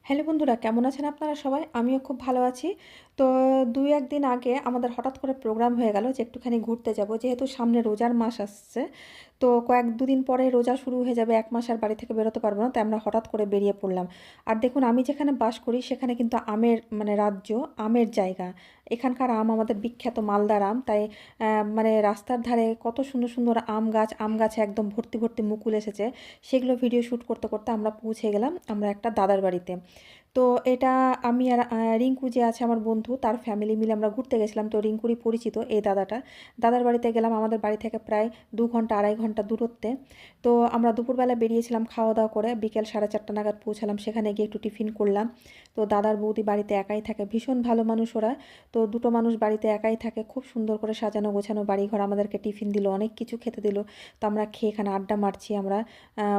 Hello বন্ধুরা, কেমন আছেন আপনারা সবাই? আমিও খুব ভালো আছি। তো ২-১ দিন আগে আমাদের হঠাৎ করে প্রোগ্রাম হয়ে গেল যে একটুখানি ঘুরতে যাব। যেহেতু সামনে রোজার মাস আসছে, তো দুদিন পরে রোজা শুরু হয়ে যাবে। ১ মাস আর বাড়ি থেকে বেরোতে পারব না। তাই আমরা হঠাৎ করে বেরিয়ে পড়লাম। আর দেখুন, আমি যেখানে বাস করি সেখানে কিন্তু আমের রাজ্য, আমের জায়গা। এখানকার আম আমাদের বিখ্যাত মালদার আম। তাই রাস্তার ধারে কত সুন্দর, সুন্দর আম গাছ, আম গাছে একদম ভর্তি, ভর্তি মুকুল এসেছে। সেগুলো ভিডিও শ্যুট করতে, করতে আমরা পৌঁছে গেলাম আমরা একটা দাদার বাড়িতে। তো এটা আমি আর রিঙ্কু যে আছে আমার বন্ধু, তার ফ্যামিলি মিলে আমরা ঘুরতে গেছিলাম। তো রিঙ্কুরই পরিচিত এই দাদাটা। দাদার বাড়িতে গেলাম আমাদের বাড়ি থেকে প্রায় ২ ঘন্টা ২.৫ ঘন্টা দূরত্বে। তো আমরা দুপুরবেলা বেরিয়েছিলাম খাওয়া-দাওয়া করে বিকেল 4:30 নাগাদ পৌঁছালাম। সেখানে গিয়ে একটু টিফিন করলাম। তো দাদার বৌদি বাড়িতে একাই থাকে। ভীষণ ভালো মানুষ ওরা। তো দুটো মানুষ বাড়িতে একাই থাকে। খুব সুন্দর করে সাজানো গোছানো বাড়িঘর। আমাদেরকে টিফিন দিল, অনেক কিছু খেতে দিল। তো আমরা খেয়ে এখানে আড্ডা মারছি আমরা,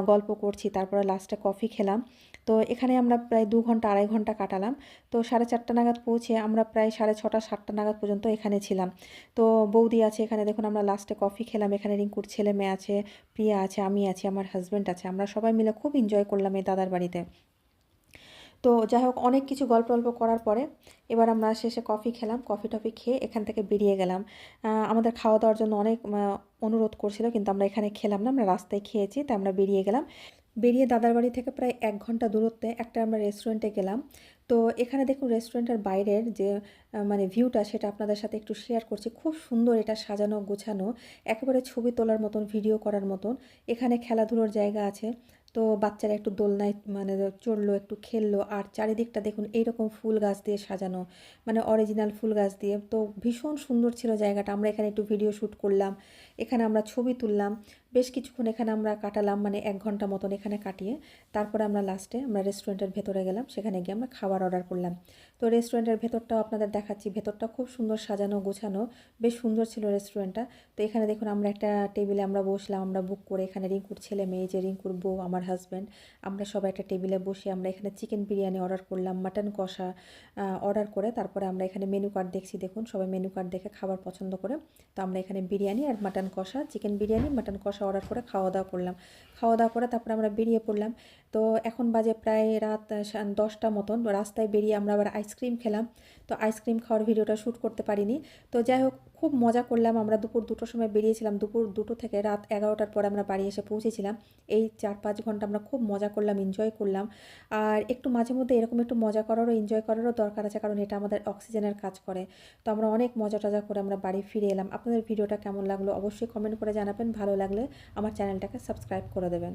গল্প করছি। তারপরে লাস্টে কফি খেলাম। তো এখানে আমরা প্রায় ২ ঘন্টা ২.৫ ঘন্টা কাটালাম। তো 4:30 নাগাদ পৌঁছে আমরা প্রায় 6:30 7টা নাগাদ পর্যন্ত এখানে ছিলাম। তো বৌদি আছে এখানে, দেখুন আমরা লাস্টে কফি খেলাম। এখানে রিঙ্কুর ছেলে মেয়ে আছে, প্রিয়া আছে, আমি আছি, আমার হাসব্যান্ড আছে। আমরা সবাই মিলে খুব এনজয় করলাম এই দাদার বাড়িতে। তো যাই হোক, অনেক কিছু গল্প করার পরে এবার আমরা শেষে কফি খেলাম। কফি-টফি খেয়ে এখান থেকে বেরিয়ে গেলাম। আমাদের খাওয়া-দাওয়ার জন্য অনেক অনুরোধ করছিল, কিন্তু আমরা এখানে খেলাম না। আমরা রাস্তায় খেয়েছি, তাই আমরা বেরিয়ে গেলাম। বেরিয়ে দাদার বাড়ি থেকে প্রায় ১ ঘন্টা দূরত্বে একটা আমরা রেস্টুরেন্টে গেলাম। তো এখানে দেখুন রেস্টুরেন্টের বাইরের যে ভিউটা, সেটা আপনাদের সাথে একটু শেয়ার করছি। খুব সুন্দর এটা সাজানো গোছানো। একেবারে ছবি তোলার মতন, ভিডিও করার মতন। এখানে খেলাধুলোর জায়গা আছে। তো বাচ্চারা একটু দোলনায় চড়লো, একটু খেললো। আর চারিদিকটা দেখুন এইরকম ফুল গাছ দিয়ে সাজানো, অরিজিনাল ফুল গাছ দিয়ে। তো ভীষণ সুন্দর ছিল জায়গাটা। আমরা এখানে একটু ভিডিও শ্যুট করলাম। এখানে আমরা ছবি তুললাম। বেশ কিছুক্ষণ এখানে আমরা কাটালাম, ১ ঘন্টা মতন এখানে কাটিয়ে তারপরে আমরা লাস্টে আমরা রেস্টুরেন্টের ভেতরে গেলাম। সেখানে গিয়ে আমরা খাবার অর্ডার করলাম। তো রেস্টুরেন্টের ভেতরটাও আপনাদের দেখাচ্ছি। ভেতরটা খুব সুন্দর সাজানো গোছানো, বেশ সুন্দর ছিল রেস্টুরেন্টটা। তো এখানে দেখুন আমরা একটা টেবিলে আমরা বসলাম, আমরা বুক করে। এখানে রিঙ্কুর ছেলে মেয়ে, যে রিঙ্কুর বউ, আমার হাজব্যান্ড, আমরা সবাই একটা টেবিলে বসে আমরা এখানে চিকেন বিরিয়ানি অর্ডার করলাম, মাটন কষা অর্ডার করে। তারপরে আমরা এখানে মেনু কার্ড দেখছি, দেখুন সবাই মেনু কার্ড দেখে খাবার পছন্দ করে। তো আমরা এখানে বিরিয়ানি আর মাটন কষা, চিকেন বিরিয়ানি মাটন কষা অর্ডার করে খাওয়া দাওয়া করলাম। খাওয়া দাওয়া করে তারপরে আমরা বেরিয়ে পড়লাম। তো এখন বাজে প্রায় রাত 10টা মতন। রাস্তায় বেরিয়ে আমরা আবার আইসক্রিম খেলাম। তো আইসক্রিম খাওয়ার ভিডিওটা শ্যুট করতে পারিনি। তো যাই হোক, খুব মজা করলাম। আমরা দুপুর 2টোর সময় বেরিয়েছিলাম। দুপুর 2টো থেকে রাত 11টার পরে আমরা বাড়ি এসে পৌঁছেছিলাম। এই 4-5 ঘন্টা আমরা খুব মজা করলাম, এনজয় করলাম। আর একটু মাঝে মধ্যে এরকম একটু মজা করারও, এনজয় করারও দরকার আছে, কারণ এটা আমাদের অক্সিজেনের কাজ করে। তো আমরা অনেক মজা টজা করে আমরা বাড়ি ফিরে এলাম। আপনাদের ভিডিওটা কেমন লাগলো অবশ্যই কমেন্ট করে জানাবেন। ভালো লাগলে আমার চ্যানেলটাকে সাবস্ক্রাইব করে দেবেন।